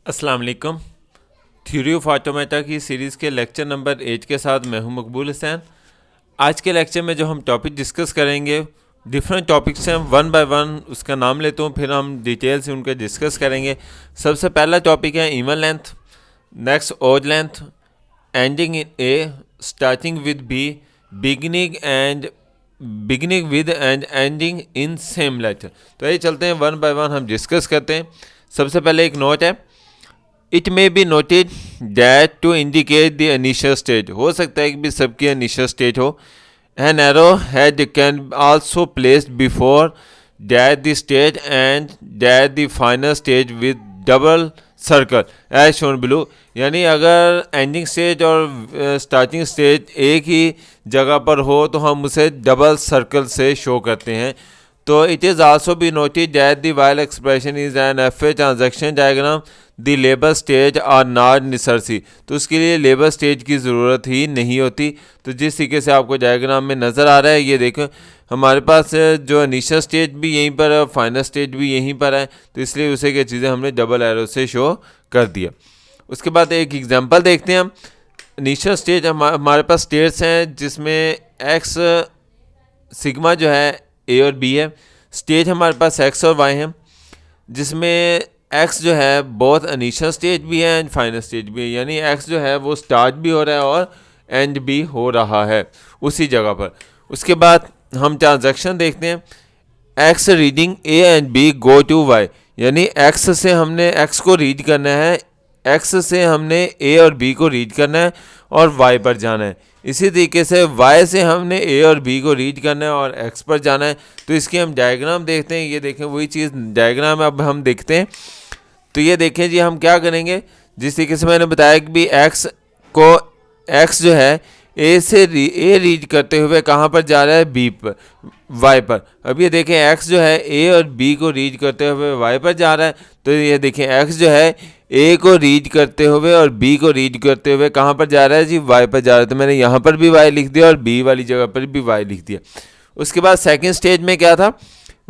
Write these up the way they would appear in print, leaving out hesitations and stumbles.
अस्सलाम वालेकुम। Theory of automata की सीरीज़ के लेक्चर नंबर 8 के साथ मैं हूं मकबूल हुसैन। आज के लेक्चर में जो हम टॉपिक डिस्कस करेंगे, डिफरेंट टॉपिक्स हैं, वन बाय वन उसका नाम लेता हूं, फिर हम डिटेल से उनका डिस्कस करेंगे। सबसे पहला टॉपिक है even length, next odd length, ending in A, starting with B, beginning with and ending in same letter. तो ये चलते हैं वन बाय वन हम डिस्कस करते हैं। सबसे पहले एक नोट है, it may be noted that to indicate the initial stage. हो सकता है कि भी सबकी इनिशियल स्टेज हो। An arrow head can also placed before that the stage and that the final stage with double circle as shown below. यानी अगर ending stage और स्टार्टिंग स्टेज एक ही जगह पर हो तो हम उसे डबल सर्कल से शो करते हैं। तो it is also be noted that the while expression is an F A transaction diagram the label stage are not necessary. तो उसके लिए लेबर स्टेज की ज़रूरत ही नहीं होती। तो जिस तरीके से आपको डायग्राम में नज़र आ रहा है, ये देखो हमारे पास जो इनिशियल स्टेज भी यहीं पर है, फाइनल स्टेज भी यहीं पर है, तो इसलिए उसे क्या चीज़ें हमने डबल एरो से शो कर दिया। उसके बाद एक एग्जांपल देखते हैं हम। इनिशियल स्टेज हमारे पास स्टेट्स हैं जिसमें एक्स सिग्मा जो है ए और बी है। स्टेज हमारे पास एक्स और वाई है, जिसमें एक्स जो है बहुत इनिशियल स्टेज भी है एंड फाइनल स्टेज भी है। यानी एक्स जो है वो स्टार्ट भी हो रहा है और एंड भी हो रहा है उसी जगह पर। उसके बाद हम ट्रांजैक्शन देखते हैं। X reading A and B go to Y. यानी एक्स से हमने एक्स को रीड करना है, एक्स से हमने ए और बी को रीड करना है और वाई पर जाना है। इसी तरीके से वाई से हमने ए और बी को रीड करना है और एक्स पर जाना है। तो इसकी हम डायग्राम देखते हैं। ये देखें वही चीज़ डायग्राम अब हम देखते हैं। तो ये देखें जी, हम क्या करेंगे, जिस तरीके से मैंने बताया कि भी एक्स जो है ए से ए रीड करते हुए कहाँ पर जा रहा है, बी पर, वाई पर। अब ये देखें एक्स जो है ए और बी को रीड करते हुए वाई पर जा रहा है। तो ये देखें एक्स जो है ए को रीड करते हुए और बी को रीड करते हुए कहाँ पर जा रहा है जी, वाई पर जा रहा है। तो मैंने यहाँ पर भी वाई लिख दिया और बी वाली जगह पर भी वाई लिख दिया। उसके बाद सेकेंड स्टेज में क्या था,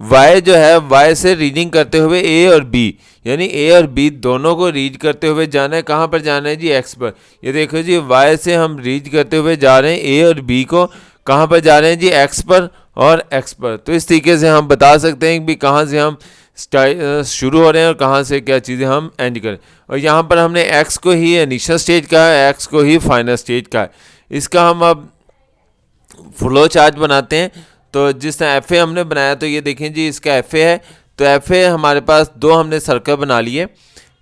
वाई जो है वाई से रीडिंग करते हुए ए और बी, यानी ए और बी दोनों को रीड करते हुए जाना है। कहाँ पर जाना है जी, एक्स पर। ये देखो जी, वाई से हम रीड करते हुए जा रहे हैं ए और बी को, कहाँ पर जा रहे हैं जी, एक्स पर और एक्स पर। तो इस तरीके से हम बता सकते हैं कि कहाँ से हम शुरू हो रहे हैं और कहाँ से क्या चीज़ें हम एंड करें। और यहाँ पर हमने एक्स को ही इनिशियल स्टेज कहा है, एक्स को ही फाइनल स्टेज कहा है। इसका हम अब फ्लो चार्ट बनाते हैं। तो जिस तरह एफ ए हमने बनाया, तो ये देखें जी, इसका एफ ए है। तो एफ ए हमारे पास दो हमने सर्कल बना लिए।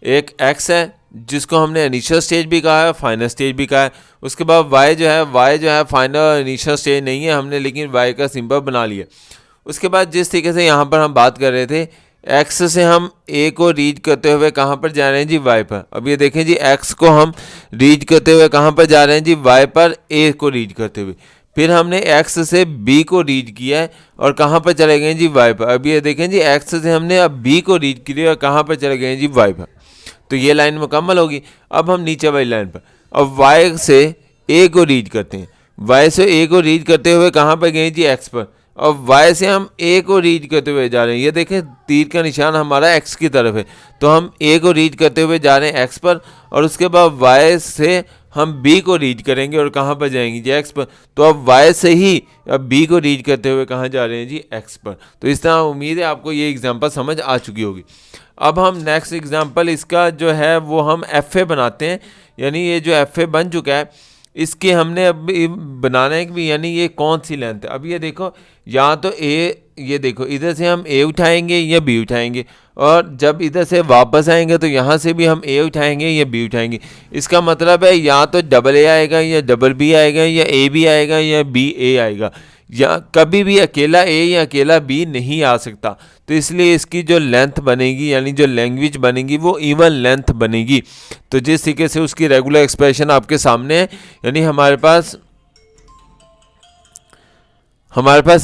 एक एक्स है जिसको हमने इनिशियल स्टेज भी कहा है, फाइनल स्टेज भी कहा है। उसके बाद वाई जो है फाइनल इनिशियल स्टेज नहीं है हमने, लेकिन वाई का सिंबल बना लिया। उसके बाद जिस तरीके से यहाँ पर हम बात कर रहे थे, एक्स से हम ए को रीड करते हुए कहाँ पर जा रहे हैं जी, वाई पर। अब ये देखें जी, एक्स को हम रीड करते हुए कहाँ पर जा रहे हैं जी, वाई पर, ए को रीड करते हुए। फिर हमने एक्स से बी को रीड किया है और कहाँ पर चले गए जी, वाई पर। अब ये देखें जी, एक्स से हमने अब बी को रीड किया और कहाँ पर चले गए जी, वाई पर। तो ये लाइन मुकम्मल होगी। अब हम नीचे वाली लाइन पर, अब वाई से ए को रीड करते हैं। वाई से ए को रीड करते हुए कहाँ पर गए जी, एक्स पर। अब वाई से हम ए को रीड करते हुए जा रहे हैं। ये देखें तीर का निशान हमारा एक्स की तरफ है, तो हम ए को रीड करते हुए जा रहे हैं एक्स पर। और उसके बाद वाई से हम बी को रीड करेंगे और कहाँ पर जाएंगे जी, एक्स पर। तो अब वाई से ही अब बी को रीड करते हुए कहाँ जा रहे हैं जी, एक्स पर। तो इस तरह उम्मीद है आपको ये एग्जांपल समझ आ चुकी होगी। अब हम नेक्स्ट एग्जांपल इसका जो है वो हम एफ ए बनाते हैं। यानी ये जो एफ ए बन चुका है, इसके हमने अब बनाना है कि यानी ये कौन सी लेंथ है। अब ये देखो, या तो ए, ये देखो इधर से हम ए उठाएंगे या बी उठाएंगे, और जब इधर से वापस आएंगे तो यहाँ से भी हम ए उठाएंगे या बी उठाएंगे। इसका मतलब है या तो डबल ए आएगा या डबल बी आएगा या ए बी आएगा या बी ए आएगा, या कभी भी अकेला ए या अकेला बी नहीं आ सकता। तो इसलिए इसकी जो लेंथ बनेगी, यानी जो लैंग्वेज बनेगी, वो इवन लेंथ बनेगी। तो जिस तरीके से उसकी रेगुलर एक्सप्रेशन आपके सामने है, यानी हमारे पास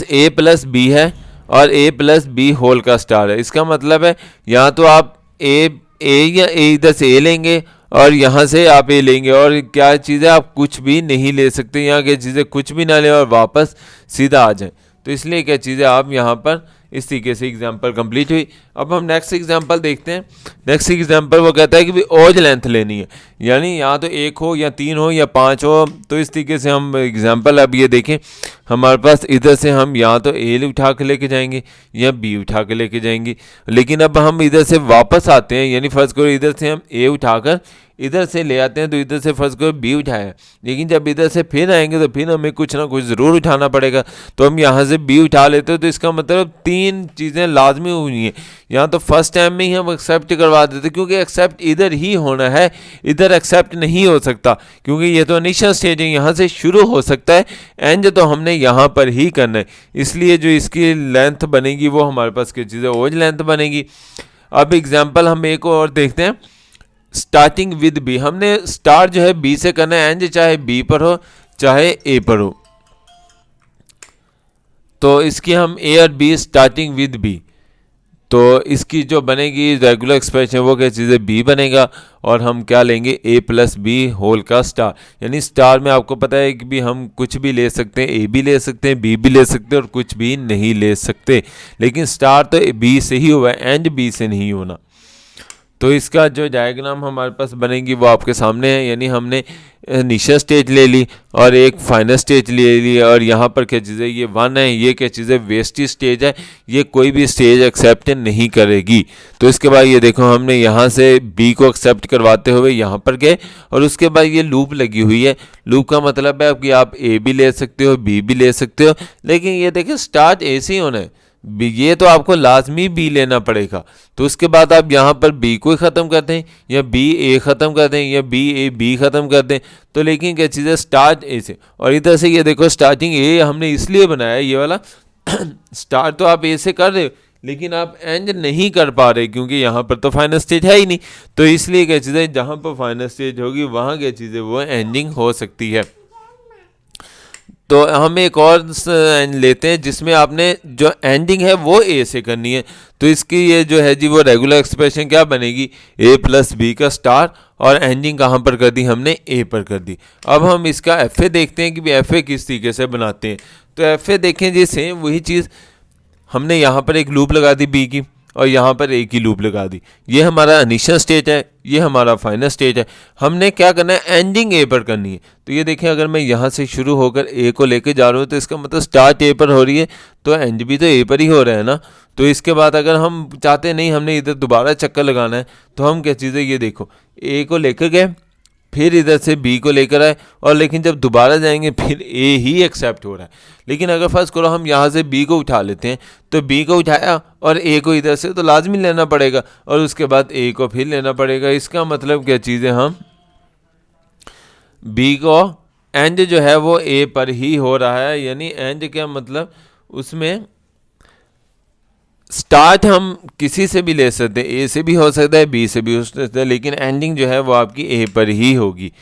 ए प्लस बी है और ए प्लस बी होल का स्टार है। इसका मतलब है या तो आप ए या ए इधर से ए लेंगे और यहाँ से आप ए लेंगे, और क्या चीज़ें आप कुछ भी नहीं ले सकते, यहाँ की चीज़ें कुछ भी ना लें और वापस सीधा आ जाएं। तो इसलिए क्या चीज़ें आप यहाँ पर इस तरीके से एग्जाम्पल कंप्लीट हुई। अब हम नेक्स्ट एग्जांपल देखते हैं। नेक्स्ट एग्जांपल वो कहता है कि भी ओज लेंथ लेनी है, यानी या तो 1 हो या 3 हो या 5 हो। तो इस तरीके से हम एग्जांपल अब ये देखें, हमारे पास इधर से हम या तो ए उठा के लेके जाएंगे या बी उठा के लेके जाएंगे। लेकिन अब हम इधर से वापस आते हैं, यानी फर्स्ट करो इधर से हम ए उठाकर इधर से ले आते हैं, तो इधर से फर्स्ट करो बी उठाया, लेकिन जब इधर से फिर आएंगे तो फिर हमें कुछ ना कुछ ज़रूर उठाना पड़ेगा। तो हम यहाँ से बी उठा लेते हैं, तो इसका मतलब 3 चीज़ें लाजमी हुई हैं। यहाँ तो फर्स्ट टाइम में ही हम एक्सेप्ट करवा देते, क्योंकि एक्सेप्ट इधर ही होना है, इधर एक्सेप्ट नहीं हो सकता, क्योंकि ये तो इनिशियल स्टेज है, यहाँ से शुरू हो सकता है, एंड तो हमने यहाँ पर ही करना है। इसलिए जो इसकी लेंथ बनेगी वो हमारे पास क्या चीज़ है, ओज लेंथ बनेगी। अब एग्जाम्पल हम एक और देखते हैं, स्टार्टिंग विद बी। हमने स्टार्ट जो है बी से करना है, एंड चाहे बी पर हो चाहे ए पर हो। तो इसकी हम ए और बी स्टार्टिंग विद बी, तो इसकी जो बनेगी रेगुलर एक्सप्रेशन वो क्या चीज़ है, बी बनेगा, और हम क्या लेंगे, ए प्लस बी होल का स्टार। यानी स्टार में आपको पता है कि भी हम कुछ भी ले सकते हैं, ए भी ले सकते हैं, बी भी ले सकते हैं और कुछ भी नहीं ले सकते, लेकिन स्टार तो बी से ही हुआ है, एंड बी से नहीं होना। तो इसका जो डायग्राम हमारे पास बनेगी वो आपके सामने है। यानी हमने इनिशियल स्टेज ले ली और एक फाइनल स्टेज ले ली, और यहाँ पर क्या चीज़ है, ये 1 है, ये क्या चीज़ है, वेस्टेज स्टेज है, ये कोई भी स्टेज एक्सेप्ट नहीं करेगी। तो इसके बाद ये देखो हमने यहाँ से बी को एक्सेप्ट करवाते हुए यहाँ पर गए, और उसके बाद ये लूप लगी हुई है। लूप का मतलब है कि आप ए भी ले सकते हो, बी भी ले सकते हो, लेकिन ये देखिए स्टार्ट ए से ही होना है, ये तो आपको लाजमी बी लेना पड़ेगा। तो उसके बाद आप यहाँ पर बी को ही ख़त्म कर दें, या बी ए ख़त्म कर दें, या बी ए बी ख़त्म कर दें। तो लेकिन क्या चीज़ है, स्टार्ट ए से, और इधर से ये देखो स्टार्टिंग ए हमने इसलिए बनाया ये वाला स्टार्ट तो आप ए से कर रहे हो, लेकिन आप एंड नहीं कर पा रहे, क्योंकि यहाँ पर तो फाइनल स्टेज है ही नहीं। तो इसलिए क्या चीज़ है, जहाँ पर फाइनल स्टेज होगी वहाँ क्या चीज़ है, वो एंडिंग हो सकती है। तो हम एक और लेते हैं जिसमें आपने जो एंडिंग है वो ए से करनी है। तो इसकी ये जो है जी वो रेगुलर एक्सप्रेशन क्या बनेगी, ए प्लस बी का स्टार, और एंडिंग कहाँ पर कर दी हमने, ए पर कर दी। अब हम इसका एफ ए देखते हैं कि भी एफ ए किस तरीके से बनाते हैं। तो एफ ए देखें जी, सेम वही चीज़, हमने यहाँ पर एक लूप लगा दी बी की, और यहाँ पर एक ही लूप लगा दी। ये हमारा इनिशियल स्टेज है, ये हमारा फाइनल स्टेज है। हमने क्या करना है, एंडिंग ए पर करनी है। तो ये देखें, अगर मैं यहाँ से शुरू होकर ए को लेके जा रहा हूँ, तो इसका मतलब स्टार्ट ए पर हो रही है, तो एंड भी तो ए पर ही हो रहा है ना। तो इसके बाद अगर हम चाहते नहीं हमने इधर दोबारा चक्कर लगाना है, तो हम क्या चीज़ है, ये देखो ए को लेकर गए, फिर इधर से बी को लेकर आए, और लेकिन जब दोबारा जाएंगे फिर ए ही एक्सेप्ट हो रहा है। लेकिन अगर फर्स्ट करो हम यहाँ से बी को उठा लेते हैं, तो बी को उठाया और ए को इधर से तो लाजमी लेना पड़ेगा, और उसके बाद ए को फिर लेना पड़ेगा। इसका मतलब क्या चीज़ है, हम बी को एंड जो है वो ए पर ही हो रहा है। यानी एंड क्या मतलब, उसमें स्टार्ट हम किसी से भी ले सकते हैं, ए से भी हो सकता है, बी से भी हो सकता है, लेकिन एंडिंग जो है वो आपकी ए पर ही होगी।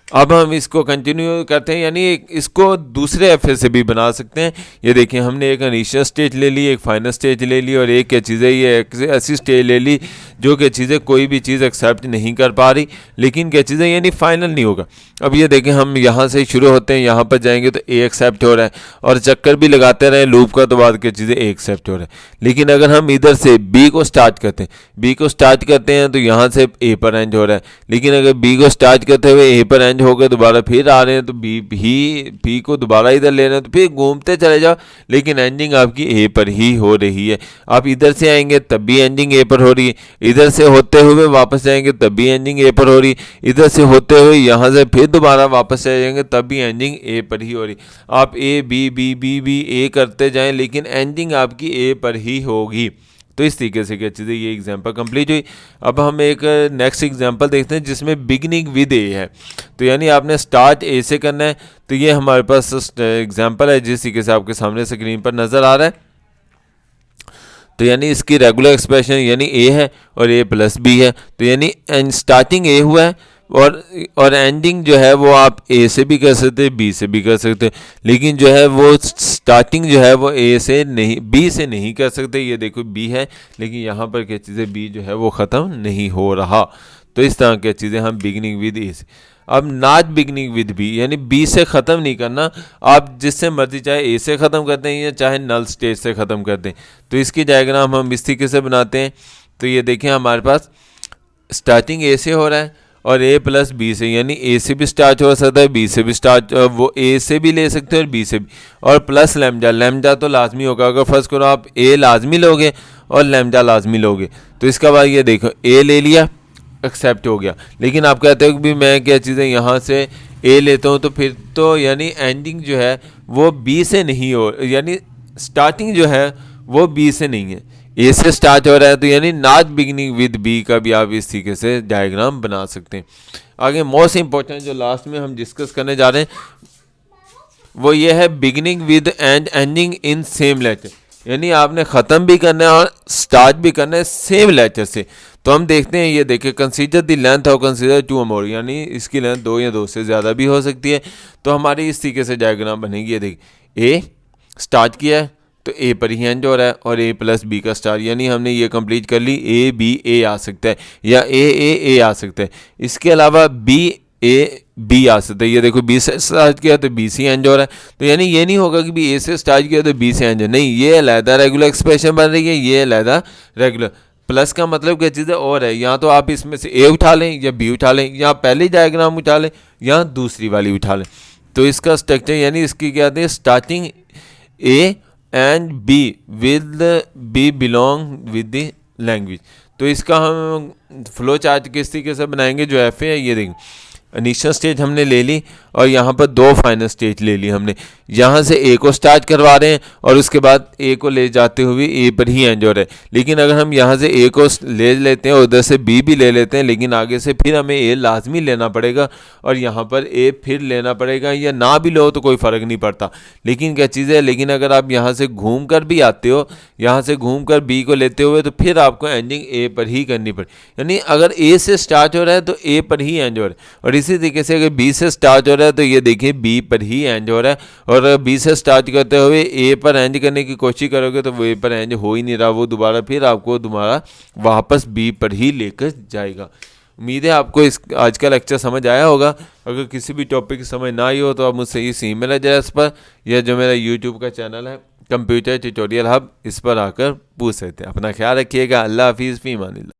अब हम इसको कंटिन्यू करते हैं, यानी इसको दूसरे एफ से भी बना सकते हैं। ये देखिए, हमने एक इनिशियल स्टेज ले ली, एक फाइनल स्टेज ले ली, और एक क्या चीज़ है, ये एक ऐसी स्टेज ले ली जो क्या चीज़ है, कोई भी चीज़ एक्सेप्ट नहीं कर पा रही, लेकिन क्या चीज़ है, यानी फाइनल नहीं होगा। अब ये देखें, हम यहाँ से शुरू होते हैं, यहाँ पर जाएंगे तो ए एक्सेप्ट हो रहा है, और चक्कर भी लगाते रहे लूप का, तो बाद क्या चीज़ है, ए एक्सेप्ट हो रहा है। लेकिन अगर हम इधर से बी को स्टार्ट करते हैं, बी को स्टार्ट करते हैं, तो यहाँ से ए पर एंड हो रहा है। लेकिन अगर बी को स्टार्ट करते हुए ए पर एंड हो गए, दोबारा फिर आ रहे हैं, तो बी को दोबारा इधर ले रहे हैं, तो फिर घूमते चले जाओ, लेकिन एंडिंग आपकी ए पर ही हो रही है। आप इधर से आएंगे तब भी एंडिंग ए पर हो रही है, इधर से होते हुए वापस जाएंगे तब भी एंडिंग ए पर हो रही है, इधर से होते हुए यहाँ से फिर दोबारा वापस आ जाएंगे तब भी एंडिंग ए पर ही हो रही। आप A B B B B A करते जाएं, लेकिन एंडिंग आपकी ए पर ही होगी। तो इस तरीके से क्या चीज़ें, ये एग्जांपल कंप्लीट हुई। अब हम एक नेक्स्ट एग्जांपल देखते हैं जिसमें बिगनिंग विद ए है। तो यानी आपने स्टार्ट ए से करना है। तो ये हमारे पास एग्जांपल है जिस तरीके से आपके सामने स्क्रीन पर नज़र आ रहा है। तो यानी इसकी रेगुलर एक्सप्रेशन यानी ए है और ए प्लस बी है। तो यानी स्टार्टिंग ए हुआ है और एंडिंग जो है वो आप ए से भी कर सकते हैं, बी से भी कर सकते हैं, लेकिन जो है वो स्टार्टिंग जो है वो ए से नहीं, बी से नहीं कर सकते। ये देखो बी है, लेकिन यहाँ पर क्या चीज़ है, बी जो है वो ख़त्म नहीं हो रहा। तो इस तरह की चीज़ें हम बिगनिंग विद ए से। अब नॉट बिगनिंग विद बी, यानी बी से ख़त्म नहीं करना, आप जिससे मर्जी चाहे ए से ख़त्म कर दें या चाहे नल स्टेज से ख़त्म कर दें। तो इसकी डायग्राम हम इस तरीके से बनाते हैं। तो ये देखें हमारे पास स्टार्टिंग ए से हो रहा है और ए प्लस बी से, यानी ए से भी स्टार्ट हो सकता है, बी से भी स्टार्ट, वो ए से भी ले सकते हैं और बी से भी, और प्लस लैम्डा। लैम्डा तो लाजमी होगा, अगर फर्ज करो आप ए लाजमी लोगे और लैम्डा लाजमी लोगे। तो इसका बाद ये देखो ए ले लिया, एक्सेप्ट हो गया। लेकिन आप कहते हो कि भी मैं क्या चीज़ें यहाँ से ए लेता हूँ, तो फिर तो यानी एंडिंग जो है वो बी से नहीं हो, यानी स्टार्टिंग जो है वो बी से नहीं है, ए से स्टार्ट हो रहा है। तो यानी नॉट बिगिनिंग विद बी का भी आप इस तरीके से डायग्राम बना सकते हैं। आगे मोस्ट इंपॉर्टेंट जो लास्ट में हम डिस्कस करने जा रहे हैं वो ये है beginning with and ending in same letter, यानी आपने ख़त्म भी करना है और स्टार्ट भी करना है सेम लेटर से। तो हम देखते हैं, ये देखिए कंसीडर द लेंथ और कंसीडर 2 or more, यानी इसकी लेंथ 2 या 2 से ज़्यादा भी हो सकती है। तो हमारी इस तरीके से डायग्राम बनेगी। ये देखिए ए स्टार्ट किया है तो ए पर ही एंड हो रहा है और ए प्लस बी का स्टार, यानी हमने ये कंप्लीट कर ली। ए बी ए आ सकता है या ए आ सकता है। इसके अलावा बी ए बी आ सकता है। ये देखो बी से स्टार्ट किया तो बी से एंड हो रहा है। तो यानी ये नहीं होगा कि भी ए से स्टार्ट किया तो बी से एंड, नहीं, ये अलहदा रेगुलर एक्सप्रेशन बन रही है, ये अलहदा रेगुलर। प्लस का मतलब क्या चीज़ है और है, या तो आप इसमें से ए उठा लें या बी उठा लें, या पहली डायग्राम उठा लें या दूसरी वाली उठा लें। तो इसका स्ट्रक्चर यानी इसकी क्या आती है, starting A and B with B belong with the language. तो इसका हम फ्लो चार्ट किस तरीके से बनाएंगे, जो एफ है ये देखिए इनिशियल स्टेज हमने ले ली और यहाँ पर 2 फाइनल स्टेज ले ली हमने। यहाँ से ए को स्टार्ट करवा रहे हैं और उसके बाद ए को ले जाते हुए ए पर ही एंड हो रहा है। लेकिन अगर हम यहाँ से ए को ले लेते हैं और उधर से बी भी ले लेते हैं, लेकिन आगे से फिर हमें ए लाजमी लेना पड़ेगा और यहाँ पर ए फिर लेना पड़ेगा, या ना भी लो तो कोई फ़र्क नहीं पड़ता। लेकिन क्या चीज़ है, लेकिन अगर आप यहाँ से घूम कर भी आते हो, यहाँ से घूम कर बी को लेते हुए, तो फिर आपको एंडिंग ए पर ही करनी पड़े। यानी अगर ए से स्टार्ट हो रहा है तो ए पर ही एंड हो रहा है, और इसी तरीके से अगर बी से स्टार्ट हो रहा है तो ये देखिए बी पर ही एंड हो रहा है, और अगर बी से स्टार्ट करते हुए ए पर एंड करने की कोशिश करोगे तो वो ए पर एंड हो ही नहीं रहा, वो दोबारा फिर आपको दोबारा वापस बी पर ही लेकर जाएगा। उम्मीद है आपको इस आज का लेक्चर समझ आया होगा। अगर किसी भी टॉपिक की समझ ना आई हो तो आप मुझसे इस ईमेल एड्रेस पर या जो मेरा यूट्यूब का चैनल है कंप्यूटर ट्यूटोरियल हब, इस पर आकर पूछ सकते हैं। अपना ख्याल रखिएगा। अल्लाह हाफिज़, फ़ी अमानिल्लाह।